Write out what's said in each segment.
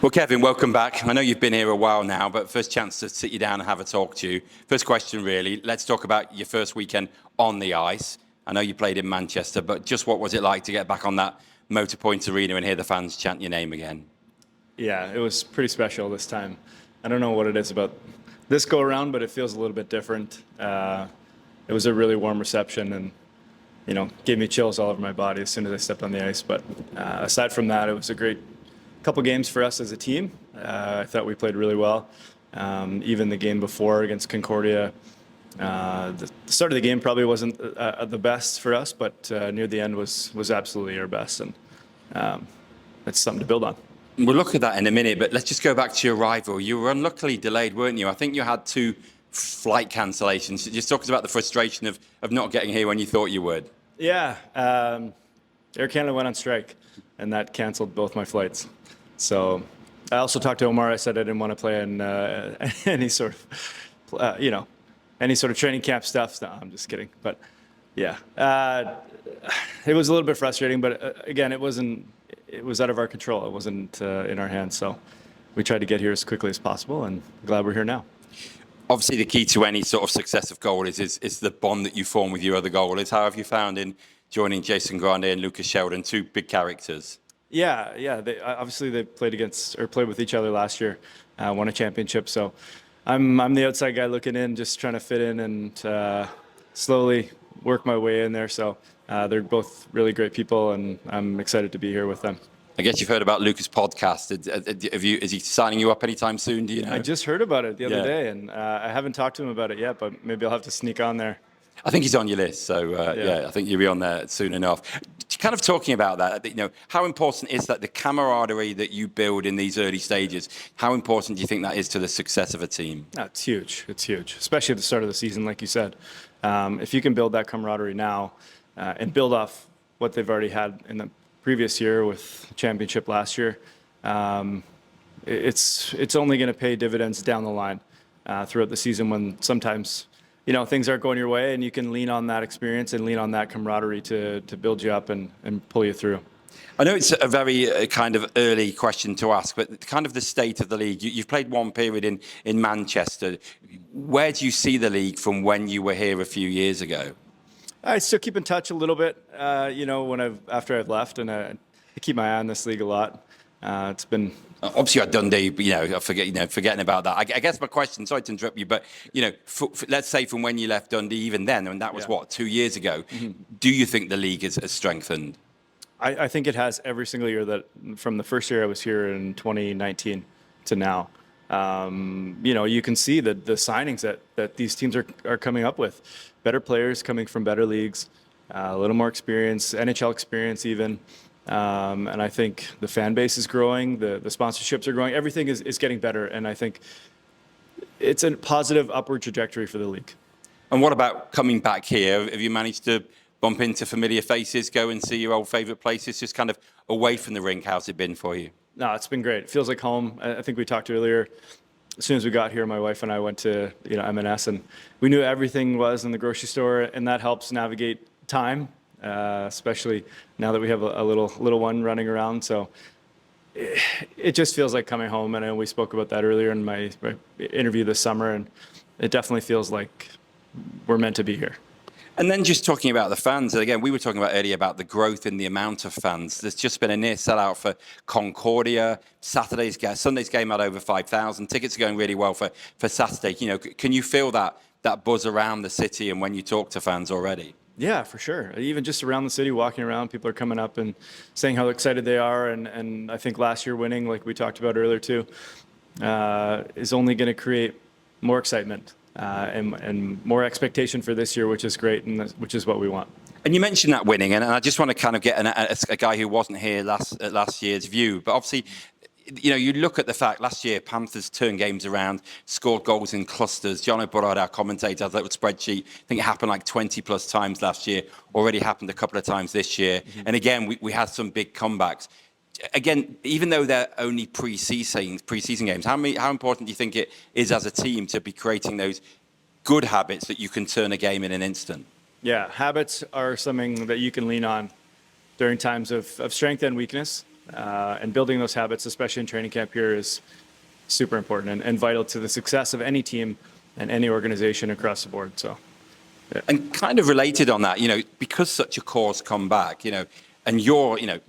Well, Kevin, welcome back. I know you've been here a while now, but first chance to sit you down and have a talk to you. First question, really. Let's talk about your first weekend on the ice. I know you played in Manchester, but just what was it like to get back on that Motorpoint Arena and hear the fans chant your name again? Yeah, it was pretty special this time. I don't know what it is about this go around, but it feels a little bit different. It was a really warm reception and, gave me chills all over my body as soon as I stepped on the ice. But aside from that, it was a great couple games for us as a team. I thought we played really well. Even the game before against Concordia, the start of the game probably wasn't the best for us, but near the end was absolutely our best, and it's something to build on. We'll look at that in a minute, but let's just go back to your arrival. You were unluckily delayed, weren't you? I think you had 2 flight cancellations. Just talk about the frustration of not getting here when you thought you would. Yeah, Air Canada went on strike, and that canceled both my flights. So I also talked to Omar. I said I didn't want to play in any sort of training camp stuff. No, I'm just kidding. But yeah, it was a little bit frustrating. But again, it was out of our control. It wasn't in our hands. So we tried to get here as quickly as possible, and I'm glad we're here now. Obviously, the key to any sort of success of goalies is the bond that you form with your other goalies. How have you found in joining Jason Grande and Lucas Sheldon, 2 big characters? Yeah. They played with each other last year, won a championship. So I'm the outside guy looking in, just trying to fit in and slowly work my way in there. So they're both really great people, and I'm excited to be here with them. I guess you've heard about Lucas' podcast. Is he signing you up anytime soon? Do you know? I just heard about it the other day, and I haven't talked to him about it yet, but maybe I'll have to sneak on there. I think he's on your list, so I think you'll be on there soon enough. Kind of talking about that, how important is that the camaraderie that you build in these early stages? How important do you think that is to the success of a team? It's huge. It's huge, especially at the start of the season, like you said. If you can build that camaraderie now and build off what they've already had in the previous year with championship last year, it's only going to pay dividends down the line throughout the season when sometimes things aren't going your way, and you can lean on that experience and lean on that camaraderie to build you up and pull you through. I know it's a very kind of early question to ask, but kind of the state of the league. You've played one period in Manchester. Where do you see the league from when you were here a few years ago? I still keep in touch a little bit, after I've left, and I keep my eye on this league a lot. It's been obviously you're at Dundee, but forgetting about that. I guess my question, sorry to interrupt you, but let's say from when you left Dundee, even then, and that was 2 years ago. Mm-hmm. Do you think the league has strengthened? I think it has every single year that from the first year I was here in 2019 to now. You can see the signings that these teams are coming up with. Better players coming from better leagues, a little more experience, NHL experience even. And I think the fan base is growing, the sponsorships are growing, everything is getting better. And I think it's a positive upward trajectory for the league. And what about coming back here? Have you managed to bump into familiar faces, go and see your old favourite places, just kind of away from the rink? How's it been for you? No, it's been great. It feels like home. I think we talked earlier. As soon as we got here, my wife and I went to M&S, and we knew everything was in the grocery store, and that helps navigate time, especially now that we have a little one running around. So it just feels like coming home, and we spoke about that earlier in my interview this summer, and it definitely feels like we're meant to be here. And then just talking about the fans, again, we were talking about earlier about the growth in the amount of fans. There's just been a near sellout for Concordia. Sunday's game had over 5,000. Tickets are going really well for Saturday. Can you feel that buzz around the city and when you talk to fans already? Yeah, for sure. Even just around the city, walking around, people are coming up and saying how excited they are. And I think last year winning, like we talked about earlier too, is only going to create more excitement. And more expectation for this year, which is great, and which is what we want. And you mentioned that winning, and I just want to kind of get a guy who wasn't here last year's view. But obviously, you look at the fact last year Panthers turned games around, scored goals in clusters. John O'Brien, our commentator, has a little spreadsheet. I think it happened like 20 plus times last year. Already happened a couple of times this year. Mm-hmm. And again, we had some big comebacks. Again, even though they're only pre-season games, how important do you think it is as a team to be creating those good habits that you can turn a game in an instant? Yeah, habits are something that you can lean on during times of strength and weakness. And building those habits, especially in training camp here, is super important and vital to the success of any team and any organization across the board. So, yeah. And kind of related on that, because such a core's come back, and you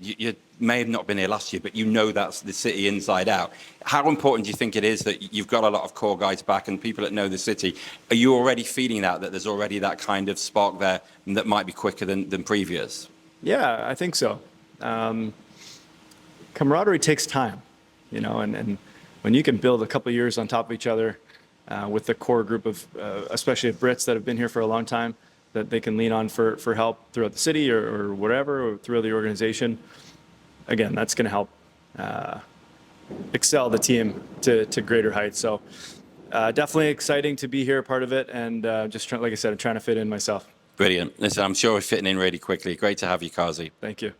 may have not been here last year, but that's the city inside out. How important do you think it is that you've got a lot of core guys back and people that know the city? Are you already feeling that there's already that kind of spark there that might be quicker than previous? Yeah, I think so. Camaraderie takes time, and when you can build a couple of years on top of each other with the core group of, especially of Brits that have been here for a long time, that they can lean on for help throughout the city or whatever, or throughout the organization, again, that's going to help excel the team to greater heights. So definitely exciting to be here, part of it, and like I said, I'm trying to fit in myself. Brilliant. Listen, I'm sure we're fitting in really quickly. Great to have you, Kazi. Thank you.